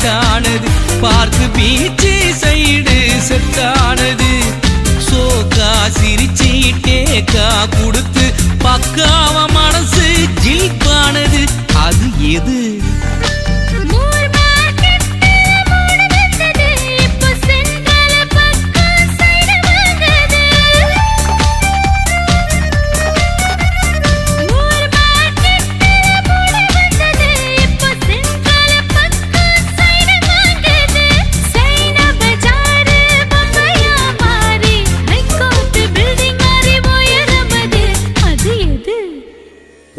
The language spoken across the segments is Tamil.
செட்டானது, பார்க்கு பீச்சு சைடு செட்டானது. சோக்கா சிரிச்சி டேக்கா கொடுத்து பக்காவ மனசு ஜில்பானது. அது எது?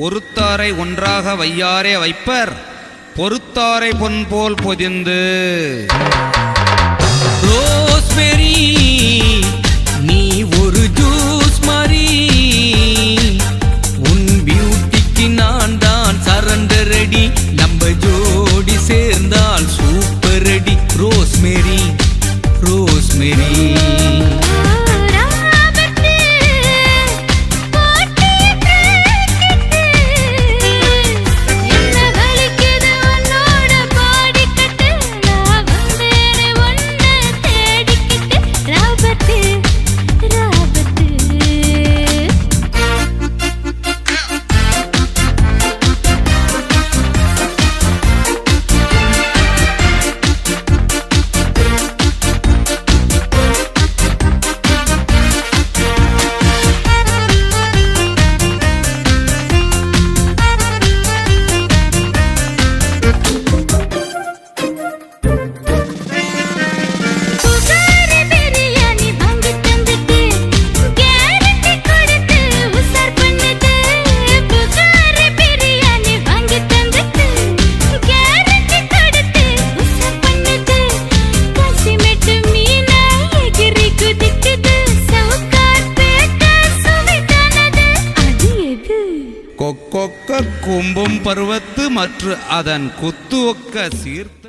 ஒருத்தாரை ஒன்றாக வையாரே வைப்பர், பொறுத்தாரை பொன் போல் பொதிந்து. ரோஸ்மெரி நீ ஒரு ஜூஸ் மாதிரி, உன் பியூட்டிக்கு நான் தான் சரண்டர் ரெடி. நம்ம ஜோடி சேர்ந்தால் சூப்பர் ரெடி. ரோஸ்மெரி ரோஸ்மெரி கொக்கொக்க கும்பும் பருவத்து மற்றும் அதன் குத்து ஒக்க சீர்த்து